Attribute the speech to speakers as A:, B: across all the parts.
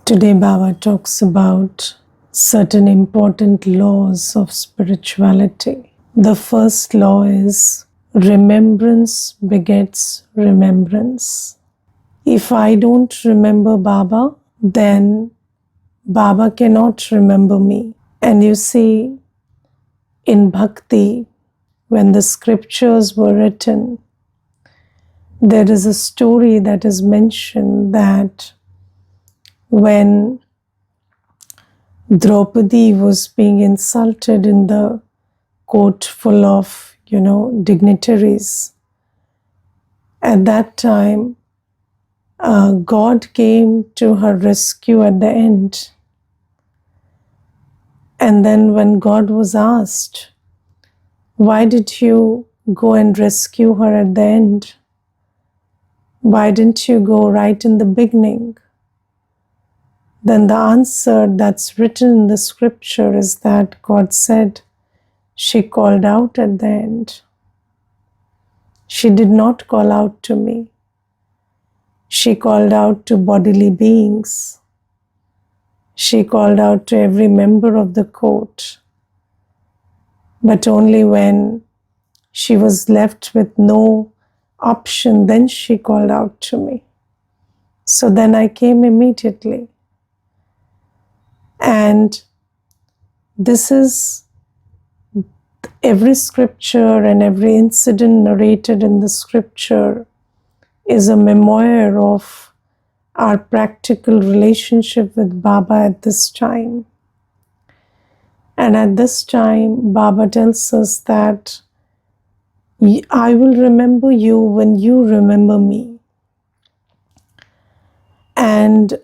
A: Today, Baba talks about certain important laws of spirituality. The first law is remembrance begets remembrance. If I don't remember Baba, then Baba cannot remember me. And you see, in Bhakti, when the scriptures were written, there is a story that is mentioned that when Draupadi was being insulted in the court full of, dignitaries, at that time, God came to her rescue at the end. And then when God was asked, why did you go and rescue her at the end? Why didn't you go right in the beginning? Then the answer that's written in the scripture is that God said, she called out at the end. She did not call out to me. She called out to bodily beings. She called out to every member of the court. But only when she was left with no option, then she called out to me. So then I came immediately. And this is every scripture and every incident narrated in the scripture is a memoir of our practical relationship with Baba at this time. And at this time, Baba tells us that I will remember you when you remember me. And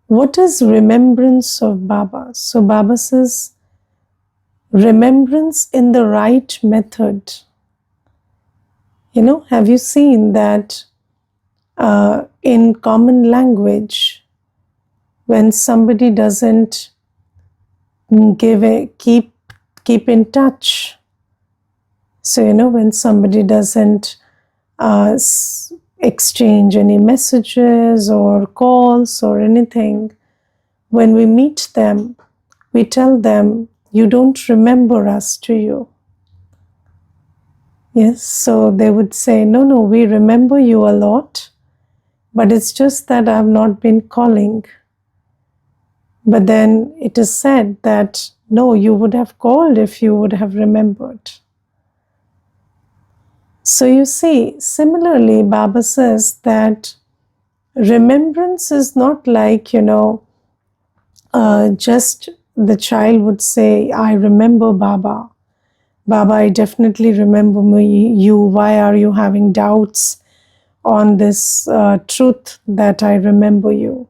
A: what is remembrance of Baba? So Baba says, remembrance in the right method. Have you seen that in common language, when somebody doesn't keep in touch, so when somebody doesn't exchange any messages or calls or anything, when we meet them, we tell them, you don't remember us, do you? Yes, so they would say, no, we remember you a lot, but it's just that I've not been calling. But then it is said that, no, you would have called if you would have remembered. So you see, similarly, Baba says that remembrance is not like, just the child would say, I remember Baba. Baba, I definitely remember you. Why are you having doubts on this truth that I remember you?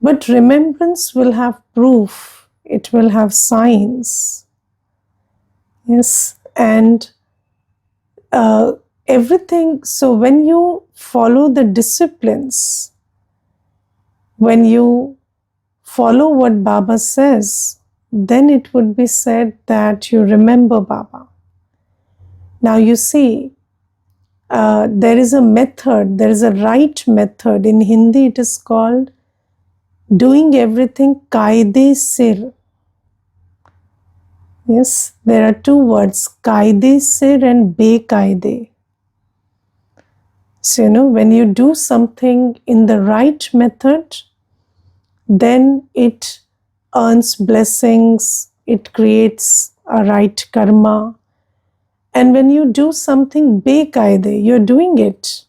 A: But remembrance will have proof. It will have signs. Yes, and everything. So when you follow the disciplines, when you follow what Baba says, then it would be said that you remember Baba. Now you see, there is a method, there is a right method. In Hindi it is called doing everything kaide sir. Yes, there are two words, kaide sir and bekaide. So, when you do something in the right method, then it earns blessings, it creates a right karma. And when you do something bekaide, you're doing it,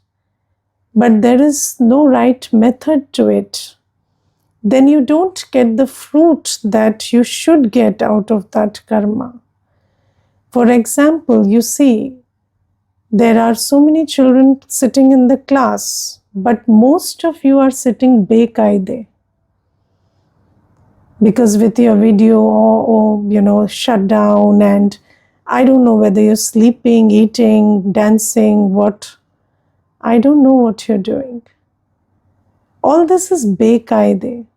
A: but there is no right method to it, then you don't get the fruit that you should get out of that karma. For example, you see, there are so many children sitting in the class, but most of you are sitting bekaide. Because with your video or shut down, and I don't know whether you're sleeping, eating, dancing, what, I don't know what you're doing. All this is bekaide.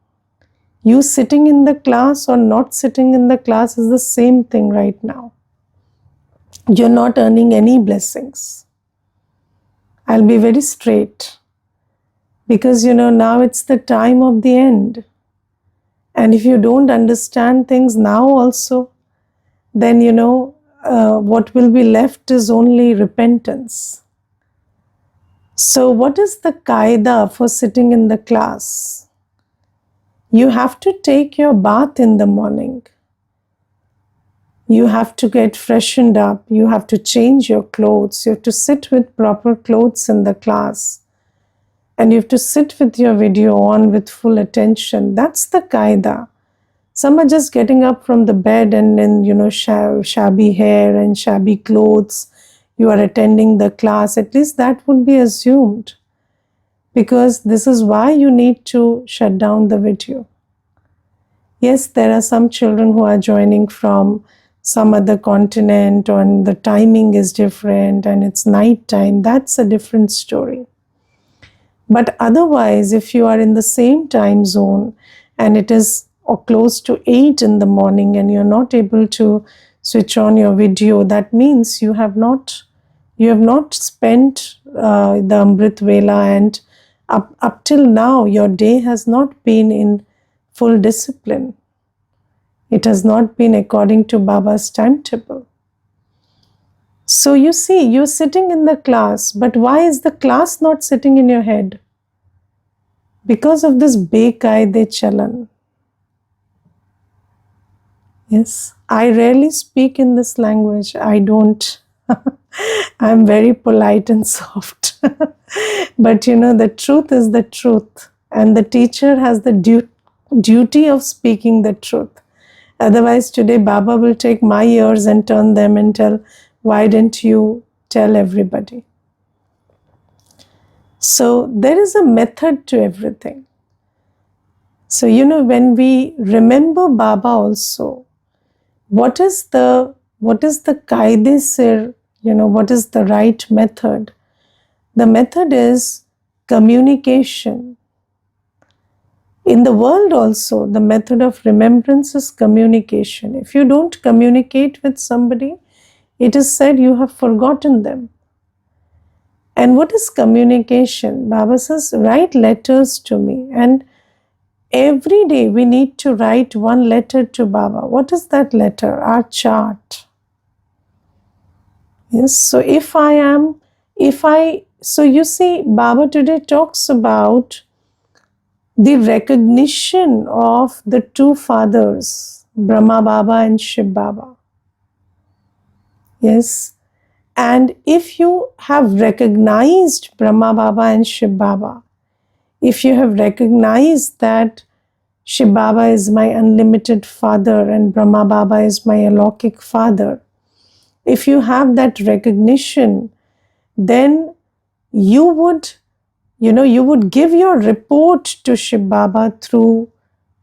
A: You sitting in the class or not sitting in the class is the same thing right now. You're not earning any blessings. I'll be very straight. Because, now it's the time of the end. And if you don't understand things now also, then, what will be left is only repentance. So, what is the qaida for sitting in the class? You have to take your bath in the morning. You have to get freshened up. You have to change your clothes. You have to sit with proper clothes in the class. And you have to sit with your video on with full attention. That's the qaida. Some are just getting up from the bed and then, shabby hair and shabby clothes. You are attending the class. At least that would be assumed. Because this is why you need to shut down the video. Yes, there are some children who are joining from some other continent and the timing is different and it's night time. That's a different story. But otherwise, if you are in the same time zone and it is close to 8 in the morning and you're not able to switch on your video, that means you have not spent the Amrit Vela, and up till now your day has not been in full discipline. It has not been according to Baba's timetable. So you see, you're sitting in the class, but why is the class not sitting in your head? Because of this bekaide chalan. Yes, I rarely speak in this language. I don't. I'm very polite and soft. But the truth is the truth. And the teacher has the duty of speaking the truth. Otherwise, today Baba will take my ears and turn them and tell, why didn't you tell everybody? So there is a method to everything. So, when we remember Baba also, what is the qaide sir, what is the right method? The method is communication. In the world also, the method of remembrance is communication. If you don't communicate with somebody, it is said you have forgotten them. And what is communication? Baba says, write letters to me. And every day we need to write one letter to Baba. What is that letter? Our chart. Yes, so so you see, Baba today talks about the recognition of the two fathers, Brahma Baba and Shiv Baba. Yes, and if you have recognized Brahma Baba and Shiv Baba, if you have recognized that Shiv Baba is my unlimited father and Brahma Baba is my alaukic father, if you have that recognition, then you would give your report to Shiv Baba through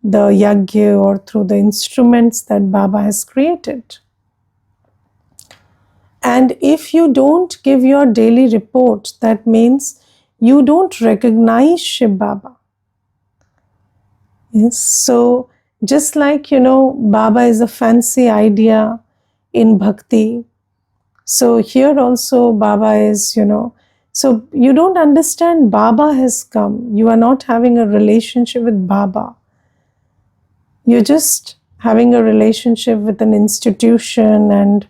A: the yagya or through the instruments that Baba has created. And if you don't give your daily report, that means you don't recognize Shiv Baba. Yes, so just like, Baba is a fancy idea in bhakti. So here also Baba is, so you don't understand Baba has come. You are not having a relationship with Baba. You're just having a relationship with an institution and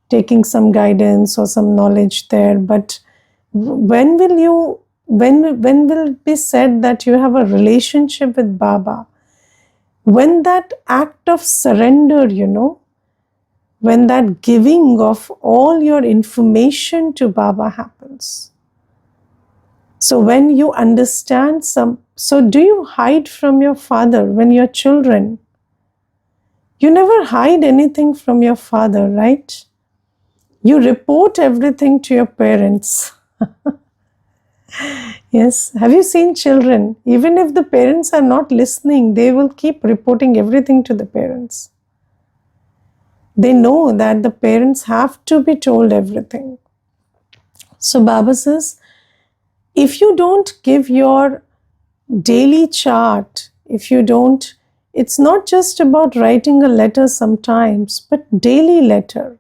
A: taking some guidance or some knowledge there. But when will it be said that you have a relationship with Baba? When that act of surrender, when that giving of all your information to Baba happens. So when you understand so do you hide from your father when you're children? You never hide anything from your father, right? You report everything to your parents. Yes. Have you seen children? Even if the parents are not listening, they will keep reporting everything to the parents. They know that the parents have to be told everything. So Baba says, if you don't give your daily chart, it's not just about writing a letter sometimes, but daily letter.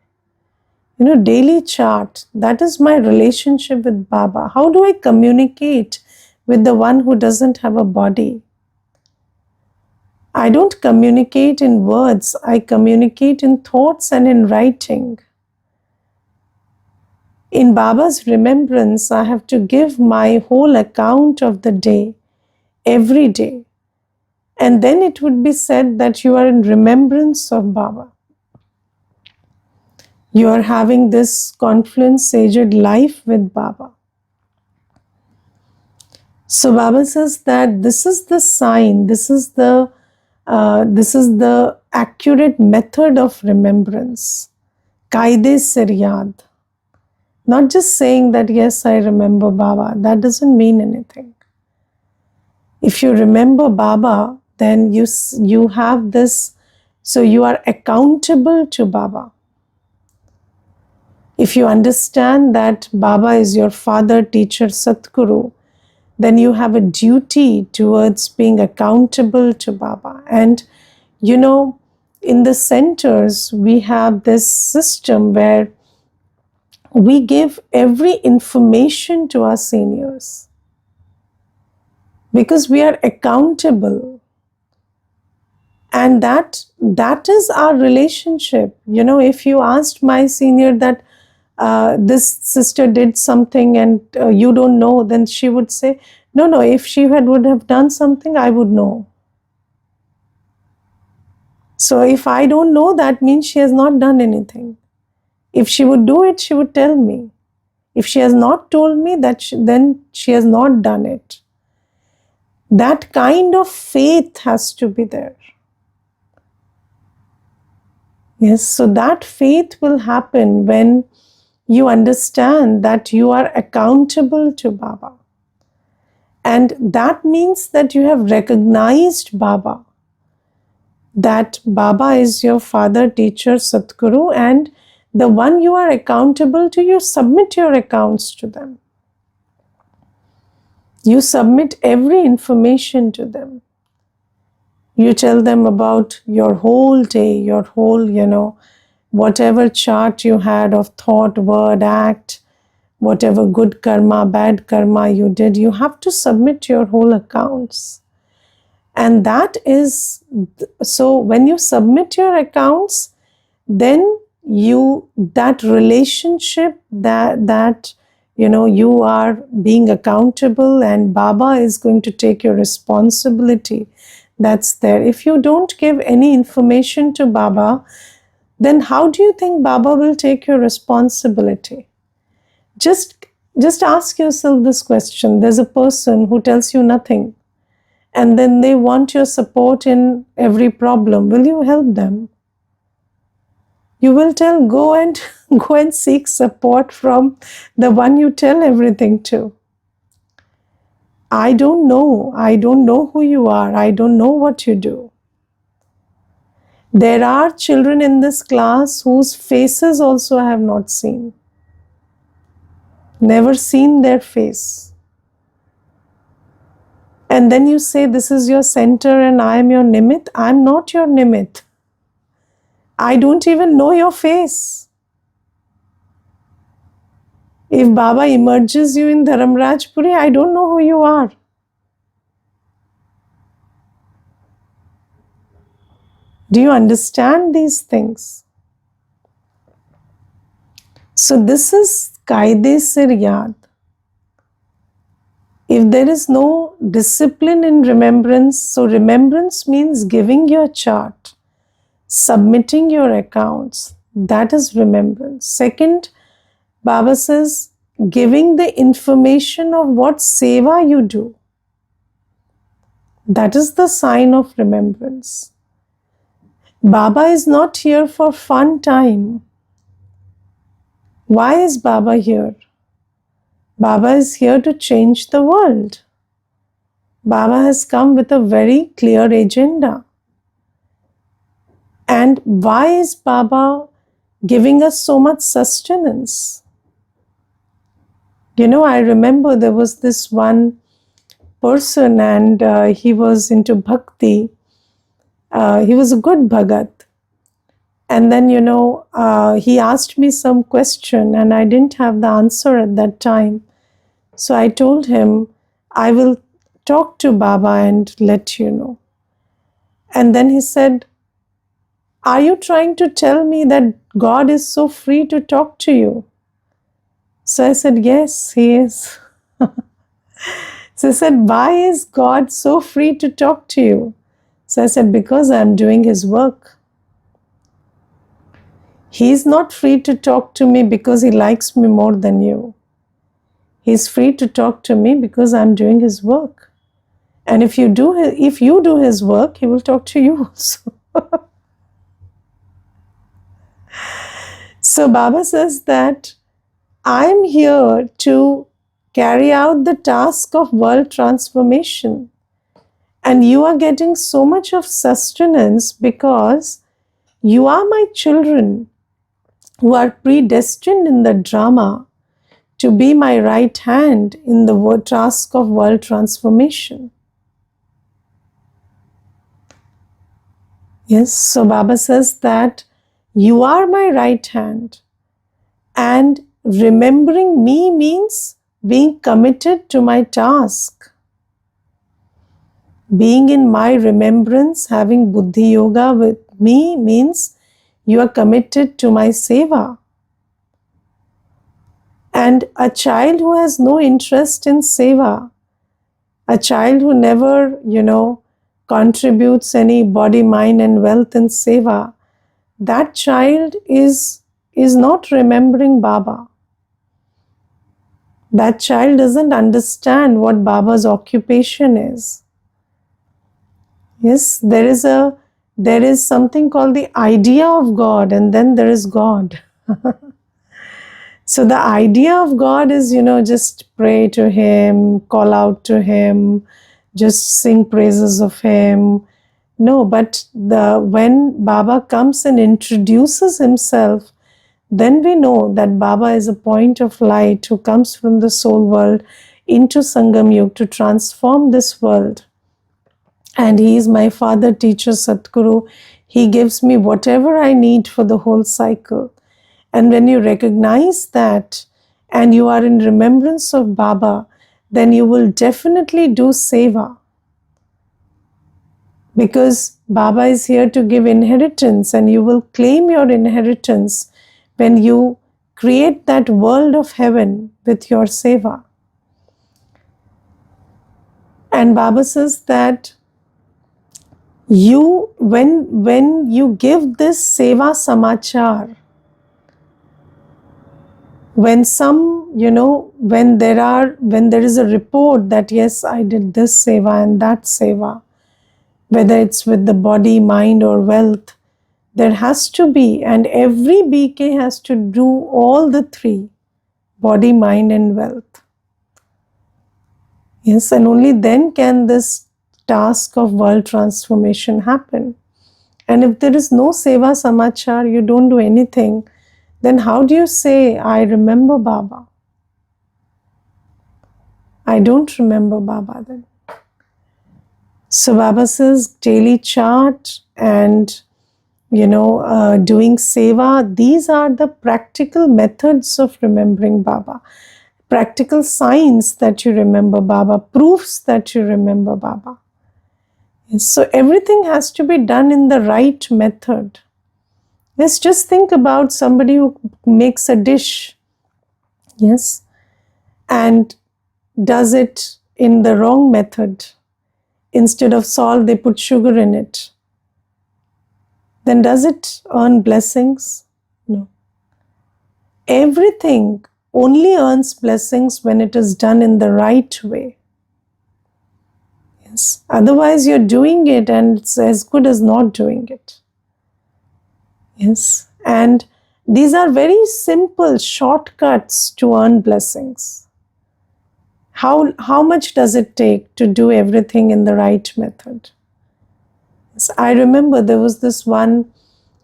A: Daily chart, that is my relationship with Baba. How do I communicate with the one who doesn't have a body. I don't communicate in words, I communicate in thoughts and in writing. In Baba's remembrance, I have to give my whole account of the day, every day. And then it would be said that you are in remembrance of Baba. You are having this confluence aged life with Baba. So Baba says that this is the sign, this is the accurate method of remembrance. Kaide ser yaad. Not just saying that, yes, I remember Baba. That doesn't mean anything. If you remember Baba, then you have this, so you are accountable to Baba. If you understand that Baba is your father, teacher, Satguru, then you have a duty towards being accountable to Baba. And in the centers, we have this system where we give every information to our seniors because we are accountable. And that is our relationship. If you asked my senior that this sister did something and you don't know, then she would say, no, if she would have done something, I would know. So if I don't know, that means she has not done anything. If she would do it, she would tell me. If she has not told me, then she has not done it. That kind of faith has to be there. Yes, so that faith will happen when you understand that you are accountable to Baba. And that means that you have recognized Baba, that Baba is your father, teacher, Satguru, and the one you are accountable to, you submit your accounts to them. You submit every information to them. You tell them about your whole day, your whole, whatever chart you had of thought, word, act, whatever good karma, bad karma you did, you have to submit your whole accounts. And that is, so when you submit your accounts, then that relationship that you are being accountable and Baba is going to take your responsibility, that's there. If you don't give any information to Baba, then how do you think Baba will take your responsibility? Just ask yourself this question. There's a person who tells you nothing, and then they want your support in every problem. Will you help them? You will tell, go and seek support from the one you tell everything to. I don't know who you are, I don't know what you do. There are children in this class whose faces also I have not seen. Never seen their face. And then you say, this is your center and I am your nimit. I am not your nimit. I don't even know your face. If Baba emerges you in Dharamrajpuri, I don't know who you are. Do you understand these things? So this is Kaide Sir Yaad. If there is no discipline in remembrance, so remembrance means giving your chart, submitting your accounts, that is remembrance. Second, Baba says, giving the information of what seva you do. That is the sign of remembrance. Baba is not here for fun time. Why is Baba here? Baba is here to change the world. Baba has come with a very clear agenda. And why is Baba giving us so much sustenance? I remember there was this one person and he was into bhakti. He was a good bhagat. And then, he asked me some question and I didn't have the answer at that time. So I told him, I will talk to Baba and let you know. And then he said, are you trying to tell me that God is so free to talk to you? So I said, yes, he is. So I said, why is God so free to talk to you? So I said, because I'm doing his work. He's not free to talk to me because he likes me more than you. He's free to talk to me because I'm doing his work. And if you do his work, he will talk to you also. So Baba says that I'm here to carry out the task of world transformation. And you are getting so much of sustenance because you are my children who are predestined in the drama to be my right hand in the task of world transformation. Yes, so Baba says that you are my right hand, and remembering me means being committed to my task. Being in my remembrance, having Buddhi Yoga with me means you are committed to my seva. And a child who has no interest in seva, a child who never, contributes any body, mind, and wealth in seva, that child is not remembering Baba. That child doesn't understand what Baba's occupation is. Yes, there is something called the idea of God, and then there is God. So the idea of God is, just pray to him, call out to him, just sing praises of him. No, but when Baba comes and introduces himself, then we know that Baba is a point of light who comes from the soul world into Sangam Yuga to transform this world. And he is my father, teacher, Satguru. He gives me whatever I need for the whole cycle. And when you recognize that and you are in remembrance of Baba, then you will definitely do seva. Because Baba is here to give inheritance, and you will claim your inheritance when you create that world of heaven with your seva. And Baba says that when you give this seva samachar, when there is a report that yes, I did this seva and that seva, whether it's with the body, mind, or wealth, there has to be, and every BK has to do all the three: body, mind, and wealth. Yes, and only then can this task of world transformation happen. And if there is no seva samachar, you don't do anything, then how do you say, I remember Baba? I don't remember Baba then. So Baba says daily chant and doing seva, these are the practical methods of remembering Baba. Practical signs that you remember Baba, proofs that you remember Baba. Yes, so everything has to be done in the right method. Yes, just think about somebody who makes a dish, yes, and does it in the wrong method. Instead of salt, they put sugar in it. Then does it earn blessings? No. Everything only earns blessings when it is done in the right way. Yes. Otherwise, you're doing it and it's as good as not doing it. Yes. And these are very simple shortcuts to earn blessings. How much does it take to do everything in the right method? Yes. I remember there was this one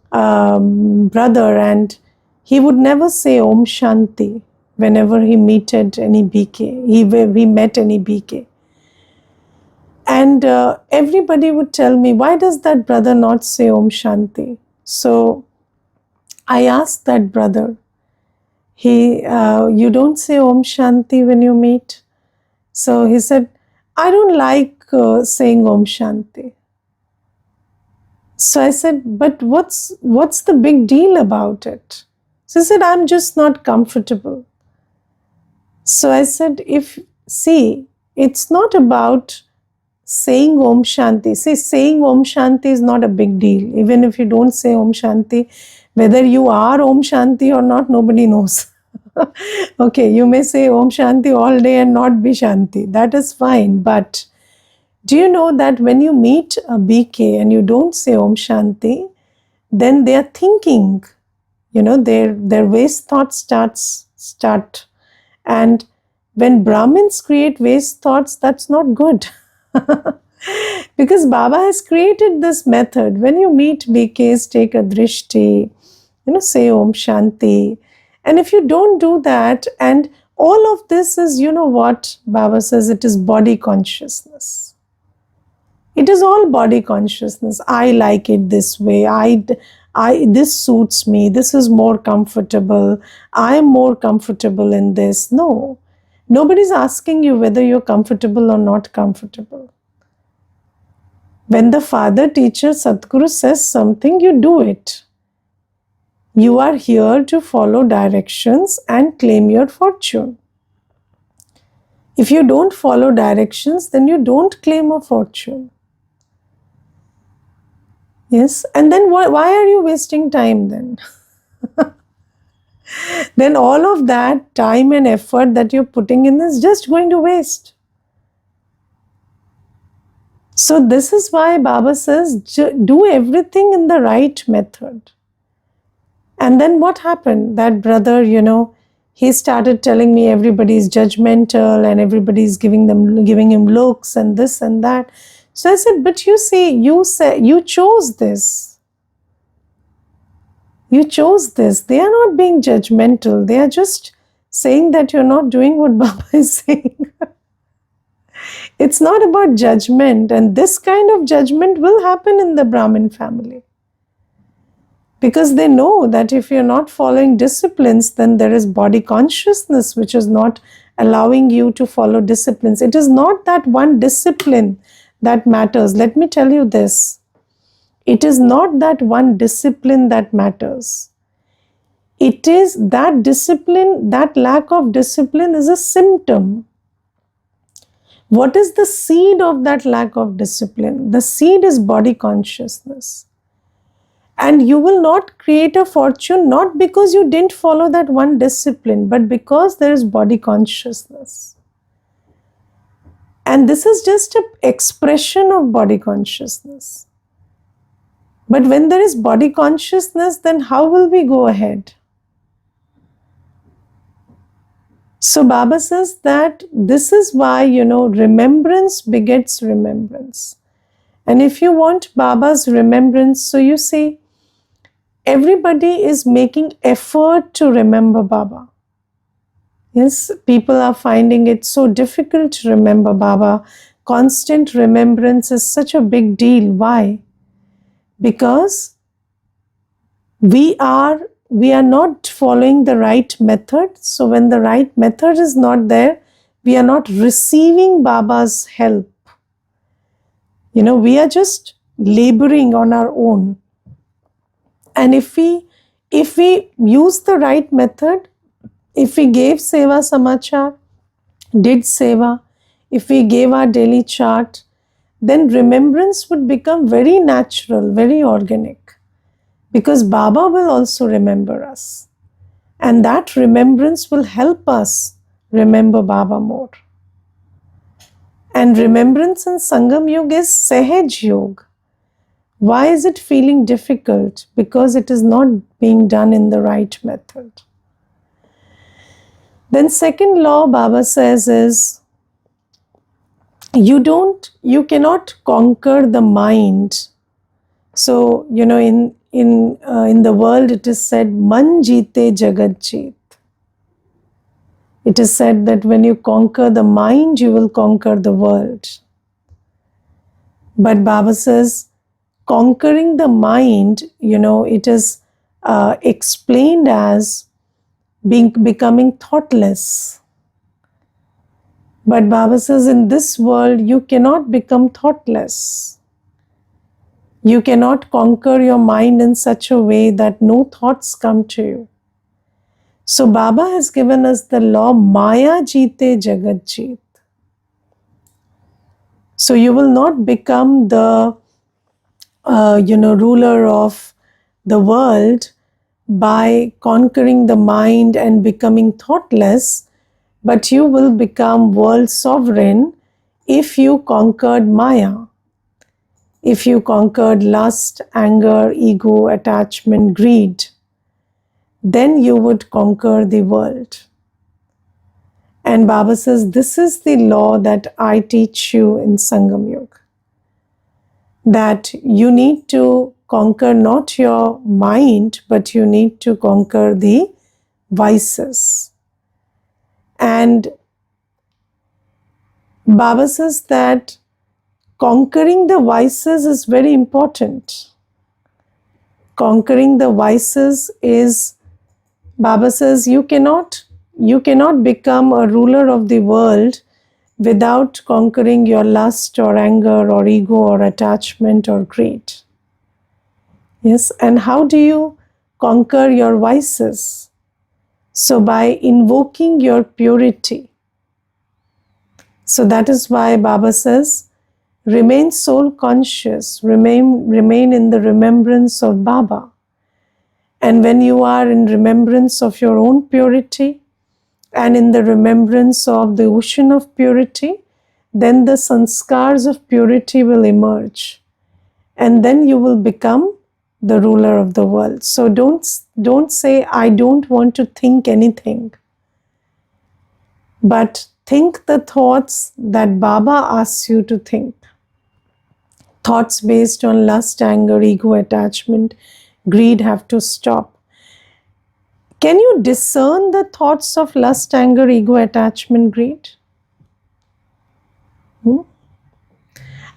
A: brother, and he would never say Om Shanti whenever he meted any BK. He met any BK. And everybody would tell me, why does that brother not say Om Shanti? So I asked that brother, you don't say Om Shanti when you meet? So he said, I don't like saying Om Shanti. So I said, but what's the big deal about it? So he said, I'm just not comfortable. So I said, it's not about saying Om Shanti. See, saying Om Shanti is not a big deal. Even if you don't say Om Shanti, whether you are Om Shanti or not, nobody knows. Okay, you may say Om Shanti all day and not be Shanti. That is fine. But do you know that when you meet a BK and you don't say Om Shanti, then they are thinking, their waste thoughts start. And when Brahmins create waste thoughts, that's not good. Because Baba has created this method. When you meet BKs, take a drishti, say Om Shanti. And if you don't do that, and all of this is, what Baba says, it is body consciousness. It is all body consciousness. I like it this way. This suits me. This is more comfortable. I am more comfortable in this. No, nobody's asking you whether you're comfortable or not comfortable. When the father, teacher, Sadguru says something, you do it. You are here to follow directions and claim your fortune. If you don't follow directions, then you don't claim a fortune. Yes, and then why are you wasting time then? Then all of that time and effort that you're putting in is just going to waste. So this is why Baba says, do everything in the right method. And then what happened? That brother, he started telling me everybody's judgmental and everybody's giving him looks and this and that. So I said, but you see, you chose this. You chose this. They are not being judgmental. They are just saying that you're not doing what Baba is saying. It's not about judgment, and this kind of judgment will happen in the Brahmin family. Because they know that if you're not following disciplines, then there is body consciousness which is not allowing you to follow disciplines. It is not that one discipline that matters. Let me tell you this. It is not that one discipline that matters. It is that discipline, that lack of discipline is a symptom. What is the seed of that lack of discipline? The seed is body consciousness. And you will not create a fortune not because you didn't follow that one discipline, but because there is body consciousness. And this is just an expression of body consciousness. But when there is body consciousness, then how will we go ahead? So Baba says that this is why, remembrance begets remembrance. And if you want Baba's remembrance, so you see, everybody is making effort to remember Baba. Yes, people are finding it so difficult to remember Baba. Constant remembrance is such a big deal. Why? Because we are not following the right method. So when the right method is not there, we are not receiving Baba's help. We are just laboring on our own. And if we use the right method, if we gave Seva Samachar, did Seva, if we gave our daily chart, then remembrance would become very natural, very organic. Because Baba will also remember us. And that remembrance will help us remember Baba more. And remembrance in Sangam Yoga is Sahaj Yoga. Why is it feeling difficult? Because it is not being done in the right method. Then second law Baba says is, you cannot conquer the mind. So, in the world it is said, Man jeete jagat jeet. It is said that when you conquer the mind, you will conquer the world. But Baba says, conquering the mind, it is explained as becoming thoughtless. But Baba says, in this world, you cannot become thoughtless. You cannot conquer your mind in such a way that no thoughts come to you. So Baba has given us the law, Maya Jeete Jagat Jeet. So you will not become the ruler of the world by conquering the mind and becoming thoughtless, but you will become world sovereign if you conquered Maya, if you conquered lust, anger, ego, attachment, greed, then you would conquer the world. And Baba says, this is the law that I teach you in Sangam Yoga, that you need to conquer not your mind, but you need to conquer the vices. And Baba says that conquering the vices is very important. Conquering the vices is, Baba says, you cannot become a ruler of the world without conquering your lust or anger or ego or attachment or greed. Yes, and how do you conquer your vices? So by invoking your purity. So that is why Baba says, remain soul conscious, remain in the remembrance of Baba. And when you are in remembrance of your own purity and in the remembrance of the ocean of purity, then the sanskars of purity will emerge. And then you will become the ruler of the world. So don't say, I don't want to think anything. But think the thoughts that Baba asks you to think. Thoughts based on lust, anger, ego, attachment, greed have to stop. Can you discern the thoughts of lust, anger, ego, attachment, greed?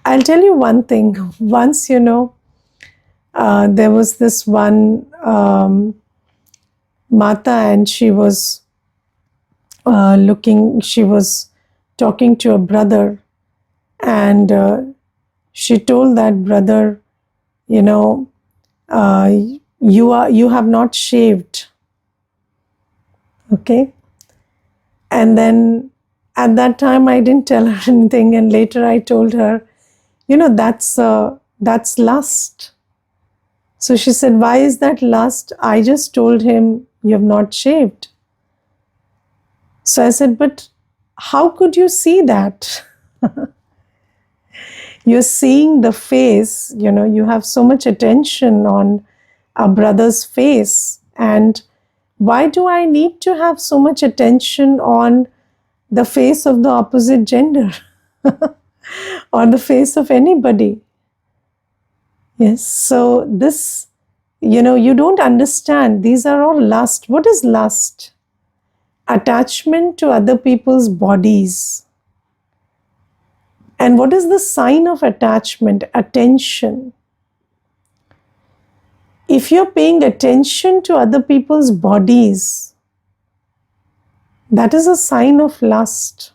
A: I'll tell you one thing. Once, there was this one Mata, and she was she was talking to a brother, and she told that brother, you have not shaved. Okay. And then at that time I didn't tell her anything, and later I told her, that's lust. So she said, why is that lust? I just told him, you have not shaved. So I said, but how could you see that? You're seeing the face, you have so much attention on a brother's face. And why do I need to have so much attention on the face of the opposite gender or the face of anybody? Yes, so this, you don't understand. These are all lust. What is lust? Attachment to other people's bodies. And what is the sign of attachment? Attention. If you're paying attention to other people's bodies, that is a sign of lust.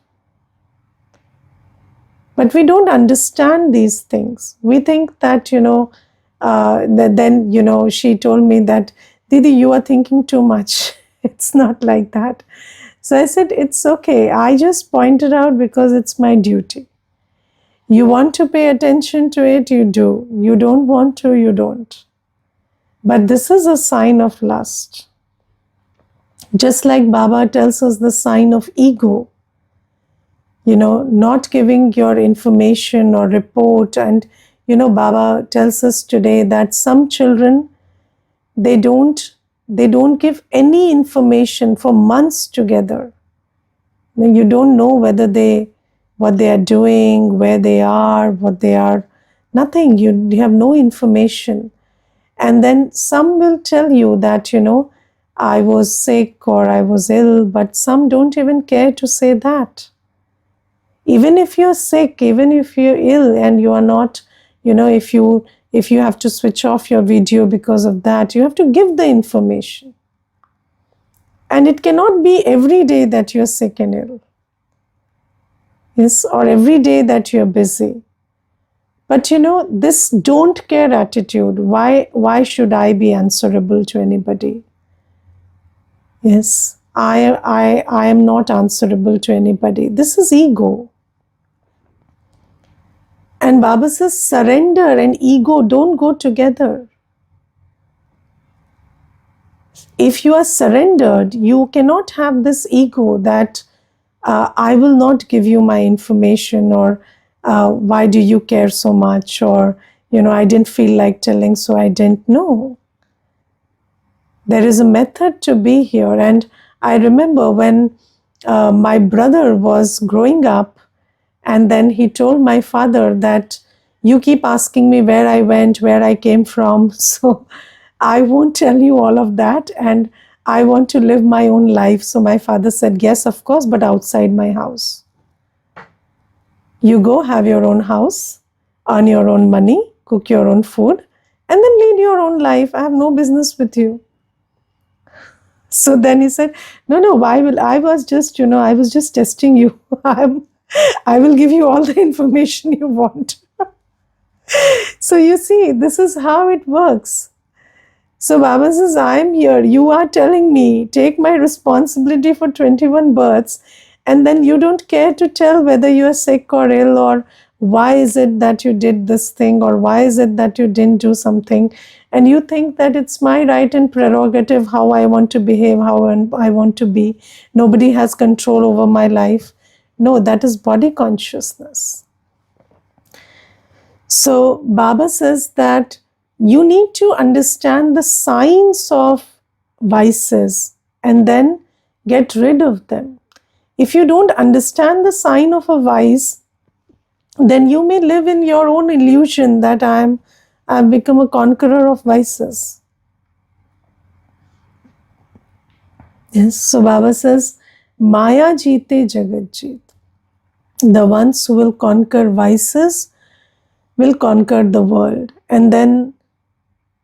A: But we don't understand these things. We think that, then, she told me that, Didi, you are thinking too much. It's not like that. So I said, it's okay. I just pointed out because it's my duty. You want to pay attention to it, you do. You don't want to, you don't. But this is a sign of lust. Just like Baba tells us the sign of ego. Not giving your information or report. And, Baba tells us today that some children, they don't give any information for months together. You don't know what they are doing, where they are, what they are, nothing. You have no information. And then some will tell you that, I was sick or I was ill, but some don't even care to say that. Even if you're sick, even if you're ill and you are not, if you have to switch off your video because of that, you have to give the information. And it cannot be every day that you're sick and ill. Yes, or every day that you're busy. But this don't care attitude, why should I be answerable to anybody? Yes, I am not answerable to anybody. This is ego. And Baba says surrender and ego don't go together. If you are surrendered, you cannot have this ego that I will not give you my information, or why do you care so much, or I didn't feel like telling, so I didn't know. There is a method to be here. And I remember when my brother was growing up, and then he told my father that you keep asking me where I went, where I came from. So I won't tell you all of that. And I want to live my own life. So my father said, yes, of course, but outside my house. You go have your own house, earn your own money, cook your own food, and then lead your own life. I have no business with you. So then he said, no, why will I was just, I was just testing you. I will give you all the information you want. So you see, this is how it works. So Baba says, I am here. You are telling me, take my responsibility for 21 births, and then you don't care to tell whether you are sick or ill, or why is it that you did this thing, or why is it that you didn't do something. And you think that it's my right and prerogative how I want to behave, how I want to be. Nobody has control over my life. No, that is body consciousness. So Baba says that you need to understand the signs of vices and then get rid of them. If you don't understand the sign of a vice, then you may live in your own illusion that I've become a conqueror of vices. Yes, so Baba says, Maya jeete jagat jeet. The ones who will conquer vices will conquer the world. And then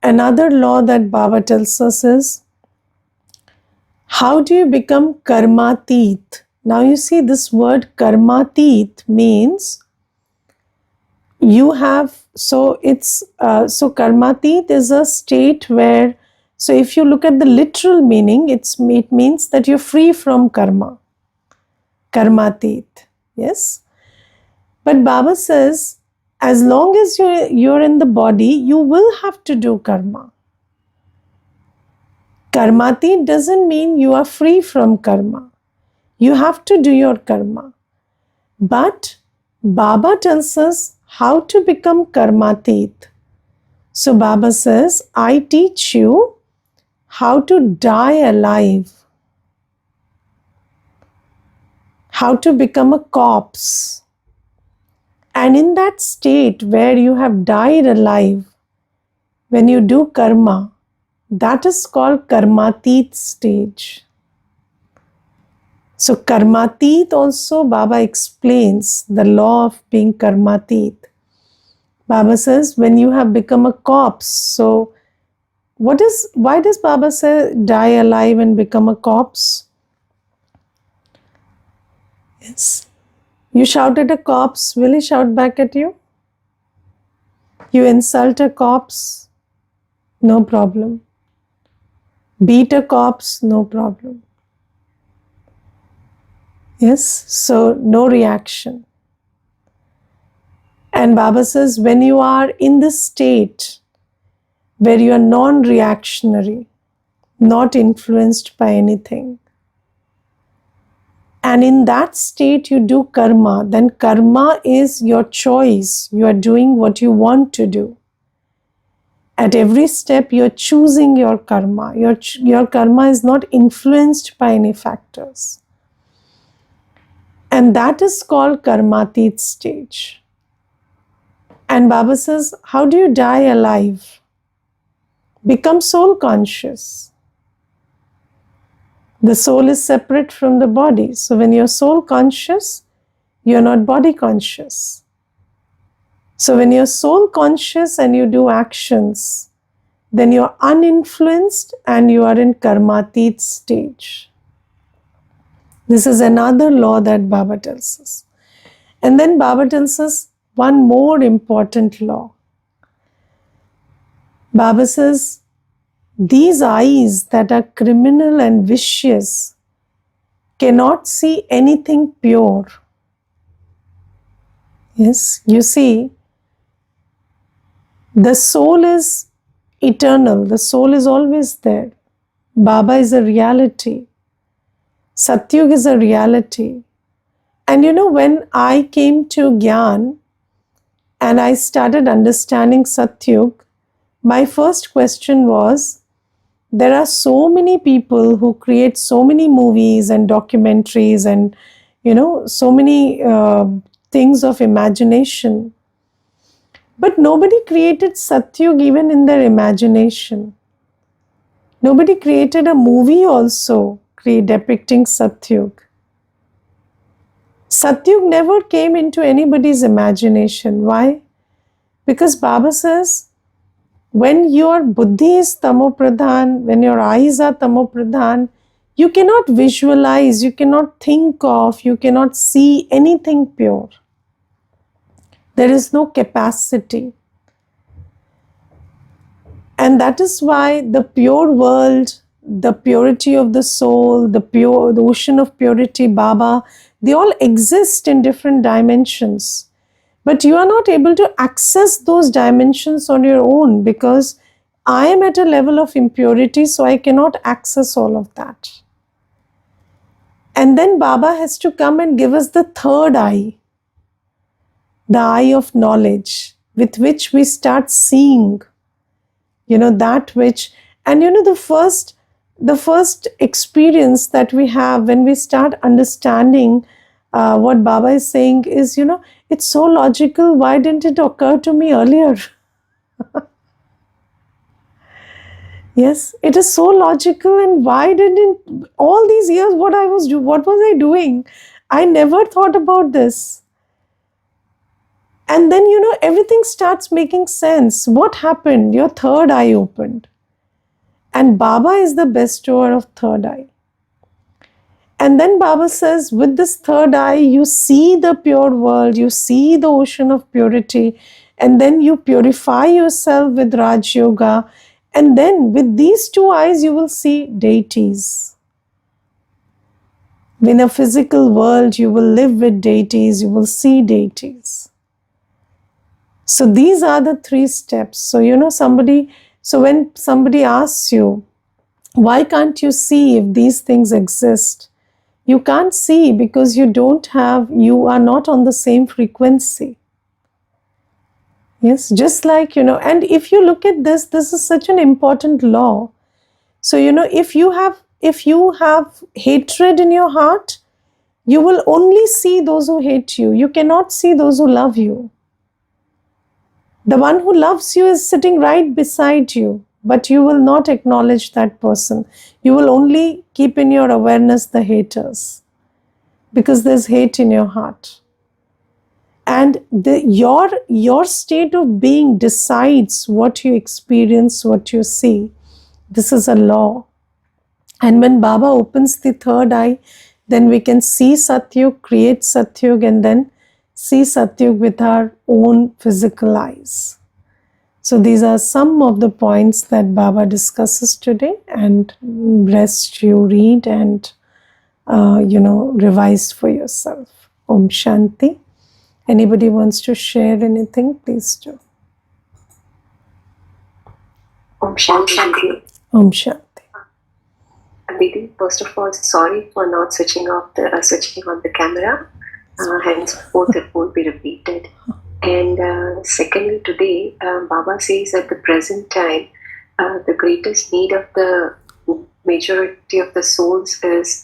A: another law that Baba tells us is, how do you become karmatit? Now you see, this word karmatit means you have, so karmatit is a state where, so if you look at the literal meaning, it means that you're free from karma. Karmatit, yes. But Baba says, as long as you're in the body, you will have to do karma. Karmatit doesn't mean you are free from karma. You have to do your karma. But Baba tells us how to become karmatit. So Baba says, I teach you how to die alive, how to become a corpse. And in that state where you have died alive, when you do karma, that is called karmatit stage. So karmatit also, Baba explains the law of being karmatit. Baba says, when you have become a corpse, so why does Baba say die alive and become a corpse? Yes. You shout at a corpse, will he shout back at you? You insult a corpse, no problem. Beat a corpse, no problem. Yes, so no reaction. And Baba says, when you are in this state where you are non-reactionary, not influenced by anything, and in that state you do karma, then karma is your choice. You are doing what you want to do. At every step, you're choosing your karma. Your karma is not influenced by any factors. And that is called karmatit stage. And Baba says, how do you die alive? Become soul conscious. The soul is separate from the body. So when you're soul conscious, you're not body conscious. So when you're soul conscious and you do actions, then you're uninfluenced and you are in karmatit stage. This is another law that Baba tells us. And then Baba tells us one more important law. Baba says, these eyes that are criminal and vicious cannot see anything pure. Yes, you see, the soul is eternal, the soul is always there. Baba is a reality. Satyug is a reality. And when I came to Gyan and I started understanding Satyug, my first question was, there are so many people who create so many movies and documentaries and, so many things of imagination. But nobody created Satyug even in their imagination. Nobody created a movie also depicting Satyug. Satyug never came into anybody's imagination. Why? Because Baba says, when your buddhi is tamopradhan, when your eyes are tamopradhan, you cannot visualize, you cannot think of, you cannot see anything pure. There is no capacity. And that is why the pure world, the purity of the soul, the ocean of purity, Baba, they all exist in different dimensions. But you are not able to access those dimensions on your own because I am at a level of impurity, so I cannot access all of that. And then Baba has to come and give us the third eye, the eye of knowledge, with which we start seeing, that which, and the first experience that we have when we start understanding what Baba is saying is, it's so logical. Why didn't it occur to me earlier? Yes, it is so logical. And why didn't all these years what was I doing? I never thought about this. And then, everything starts making sense. What happened? Your third eye opened. And Baba is the bestower of third eye. And then Baba says, with this third eye, you see the pure world, you see the ocean of purity, and then you purify yourself with Raj Yoga. And then with these two eyes, you will see deities. In a physical world, you will live with deities, you will see deities. So these are the 3 steps. So, when somebody asks you, why can't you see if these things exist? You can't see because you are not on the same frequency. Yes, just like, and if you look at this is such an important law. So, if you have hatred in your heart, you will only see those who hate you. You cannot see those who love you. The one who loves you is sitting right beside you, but you will not acknowledge that person. You will only keep in your awareness the haters because there's hate in your heart. And your state of being decides what you experience, what you see. This is a law. And when Baba opens the third eye, then we can see Satyug, create Satyug, and then see Satyug with our own physical eyes. So these are some of the points that Baba discusses today, and rest you read and revise for yourself. Om Shanti. Anybody wants to share anything, please do.
B: Om Shanti.
A: Om Shanti.
B: Didi, first of all, sorry for not switching on the camera. Henceforth, it won't be repeated. And secondly, today, Baba says at the present time, the greatest need of the majority of the souls is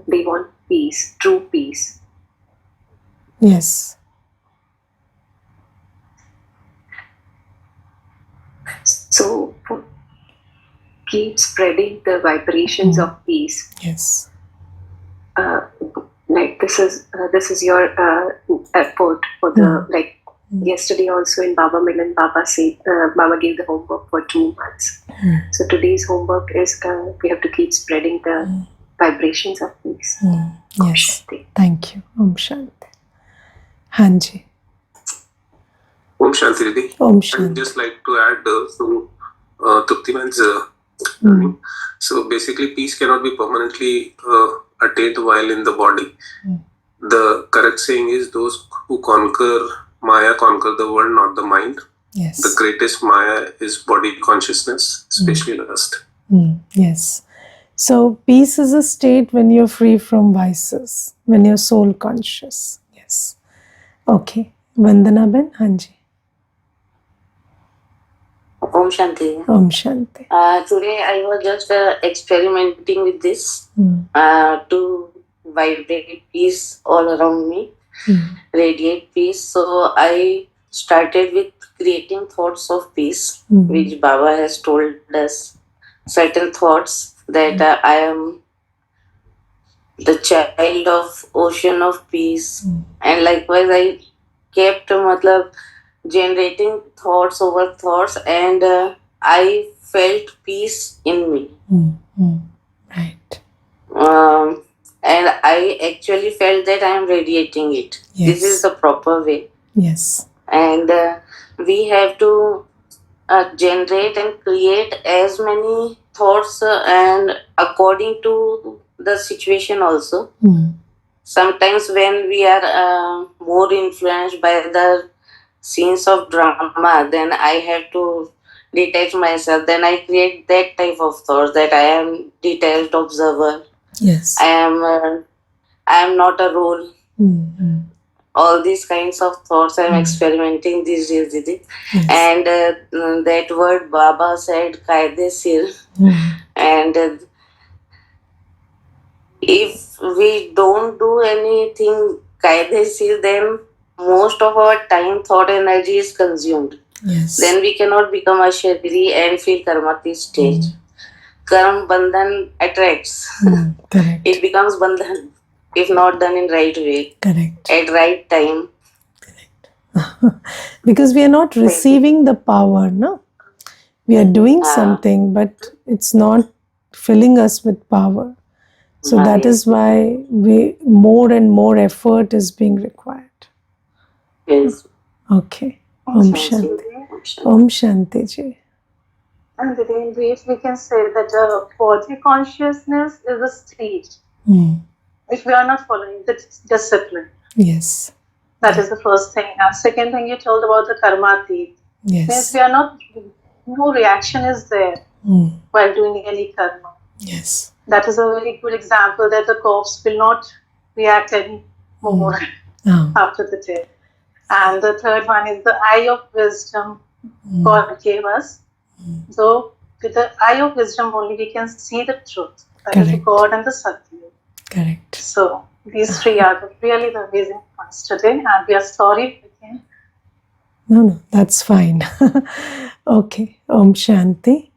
B: they want peace, true peace.
A: Yes.
B: So keep spreading the vibrations of peace.
A: Yes.
B: Like this is your effort for the yesterday also in Baba Milan, Baba said Baba gave the homework for 2 months. So today's homework is we have to keep spreading the vibrations of peace.
A: Yes. Thank you. Om Shanti. हाँ जी,
C: Om Shanti Didi.
A: Om
C: I'd
A: Shanti.
C: just like to add to Trupti man's
A: Mm.
C: So basically, peace cannot be permanently attained while in the body.
A: Mm.
C: The correct saying is, those who conquer Maya conquer the world, not the mind.
A: Yes.
C: The greatest Maya is body consciousness, especially lust.
A: Yes. So peace is a state when you're free from vices, when you're soul conscious. Yes. Okay. Vandana Ben, Hanji.
D: Om Shanti.
A: Om Shanti.
D: Today I was just experimenting with this to vibrate peace all around me, radiate peace. So I started with creating thoughts of peace, which Baba has told us certain thoughts that I am the child of ocean of peace, and likewise I kept generating thoughts over thoughts, and I felt peace in me.
A: Right.
D: And I actually felt that I am radiating it.
A: Yes.
D: This is the proper way.
A: Yes.
D: And we have to generate and create as many thoughts and according to the situation also. Sometimes when we are more influenced by the scenes of drama, then I have to detach myself. Then I create that type of thoughts that I am detached observer.
A: Yes.
D: I am not a role. All these kinds of thoughts I am experimenting these days, Didi.
A: Yes.
D: And that word Baba said, Kaide Sir. And if we don't do anything Kaide Sir, then most of our time, thought, energy is consumed.
A: Yes.
D: Then we cannot become a Shariri and feel Karmati stage. Karm Bandhan attracts.
A: Correct.
D: It becomes Bandhan if not done in right way.
A: Correct.
D: At right time.
A: Because we are not receiving the power, no? We are doing something, but it's not filling us with power. So that is why more and more effort is being required.
D: Yes.
A: Okay. Om Shanti. Om Shanti Ji.
E: And in brief, we can say that body consciousness is a stage which we are not following the discipline.
A: Yes.
E: That is the first thing. And second thing you told about the karmati.
A: Yes.
E: Means we are not, no reaction is there while doing any karma.
A: Yes.
E: That is a very good example that the corpse will not react anymore after the death. And the third one is the eye of wisdom God gave us. So with the eye of wisdom only we can see the truth. That is the God and the Satya.
A: Correct.
E: So these three are really the amazing points today, and we are sorry again.
A: No, that's fine. Okay. Om Shanti.